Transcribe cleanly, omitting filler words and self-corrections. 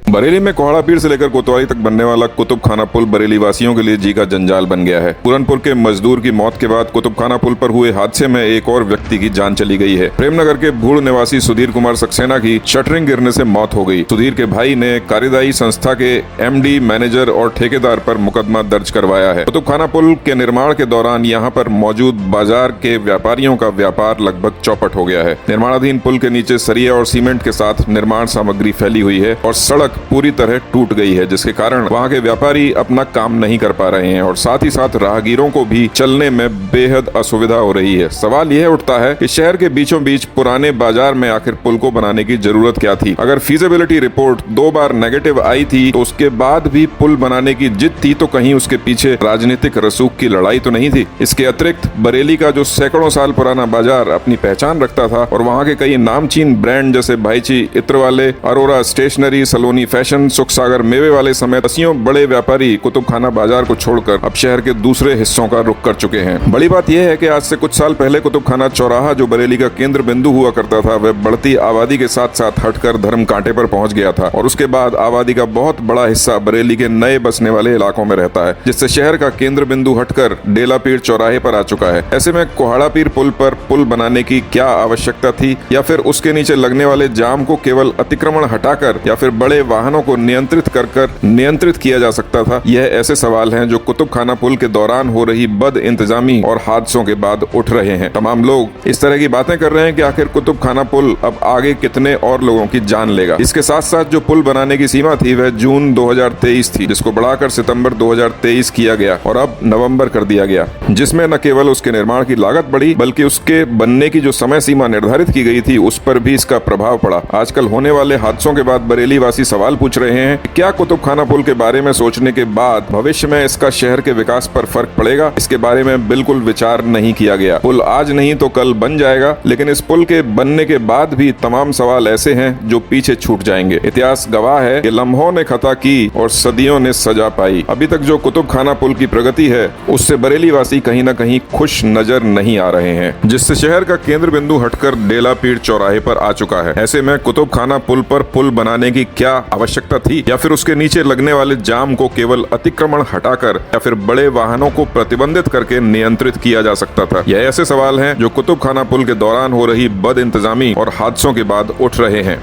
बरेली में कोहड़ा पीर से लेकर कोतवाली तक बनने वाला कुतुब खाना पुल बरेली वासियों के लिए जी का जंजाल बन गया है। पूरनपुर के मजदूर की मौत के बाद कुतुब खाना पुल पर हुए हादसे में एक और व्यक्ति की जान चली गई है। प्रेमनगर के भूड़ निवासी सुधीर कुमार सक्सेना की शटरिंग गिरने से मौत हो गई। सुधीर के भाई ने कार्यदायी संस्था के एमडी, मैनेजर और ठेकेदार पर मुकदमा दर्ज करवाया है। कुतुब खाना पुल के निर्माण के दौरान यहाँ पर मौजूद बाजार के व्यापारियों का व्यापार लगभग चौपट हो गया है। निर्माणाधीन पुल के नीचे सरिया और सीमेंट के साथ निर्माण सामग्री फैली हुई है और सड़क पूरी तरह टूट गई है, जिसके कारण वहां के व्यापारी अपना काम नहीं कर पा रहे हैं और साथ ही साथ राहगीरों को भी चलने में बेहद असुविधा हो रही है। सवाल यह उठता है कि शहर के बीचों बीच पुराने बाजार में आखिर पुल को बनाने की जरूरत क्या थी? अगर फीजिबिलिटी रिपोर्ट 2 बार नेगेटिव आई थी तो उसके बाद भी पुल बनाने की जिद थी, तो कहीं उसके पीछे राजनीतिक रसूख की लड़ाई तो नहीं थी? इसके अतिरिक्त बरेली का जो सैकड़ों साल पुराना बाजार अपनी पहचान रखता था और वहाँ के कई नामचीन ब्रांड जैसे भाईची इत्र वाले, अरोरा स्टेशनरी, सलोनी फैशन, सुख सागर मेवे वाले समेत दसियों बड़े व्यापारी कुतुब खाना बाजार को छोड़कर अब शहर के दूसरे हिस्सों का रुख कर चुके हैं। बड़ी बात यह है कि आज से कुछ साल पहले कुतुब खाना चौराहा, जो बरेली का केंद्र बिंदु हुआ करता था, वह बढ़ती आबादी के साथ साथ हटकर धर्म कांटे पर पहुंच गया था और उसके बाद आबादी का बहुत बड़ा हिस्सा बरेली के नए बसने वाले इलाकों में रहता है, जिससे शहर का केंद्र बिंदु हटकर डेला पीर चौराहे पर आ चुका है। ऐसे में कोहड़ा पीर पुल पर पुल बनाने की क्या आवश्यकता थी, या फिर उसके नीचे लगने वाले जाम को केवल अतिक्रमण हटाकर या फिर बड़े वाहनों को नियंत्रित किया जा सकता था? यह ऐसे सवाल हैं जो कुतुब खाना पुल के दौरान हो रही बद इंतजामी और हादसों के बाद उठ रहे हैं। तमाम लोग इस तरह की बातें कर रहे हैं कि आखिर कुतुब खाना पुल अब आगे कितने और लोगों की जान लेगा। इसके साथ साथ जो पुल बनाने की सीमा थी वह जून 2023 थी, जिसको बढ़ाकर सितंबर 2023 किया गया और अब नवंबर कर दिया गया, जिसमें न केवल उसके निर्माण की लागत बढ़ी बल्कि उसके बनने की जो समय सीमा निर्धारित की गई थी उस पर भी इसका प्रभाव पड़ा। आजकल होने वाले हादसों के बाद बरेली वासी सवाल पूछ रहे हैं, क्या कुतुब खाना पुल के बारे में सोचने के बाद भविष्य में इसका शहर के विकास पर फर्क पड़ेगा? इसके बारे में बिल्कुल विचार नहीं किया गया। पुल आज नहीं तो कल बन जाएगा, लेकिन इस पुल के बनने के बाद भी तमाम सवाल ऐसे हैं जो पीछे छूट जाएंगे। इतिहास गवाह है कि लम्हों ने खता की और सदियों ने सजा पाई। अभी तक जो कुतुब खाना पुल की प्रगति है उससे बरेली वासी कहीं न कहीं खुश नजर नहीं आ रहे हैं, जिससे शहर का केंद्र बिंदु हटकर डेला पीर चौराहे पर आ चुका है। ऐसे में कुतुब खाना पुल पर पुल बनाने की क्या आवश्यकता थी, या फिर उसके नीचे लगने वाले जाम को केवल अतिक्रमण हटाकर या फिर बड़े वाहनों को प्रतिबंधित करके नियंत्रित किया जा सकता था? यह ऐसे सवाल हैं जो कुतुब खाना पुल के दौरान हो रही बद इंतजामी और हादसों के बाद उठ रहे हैं।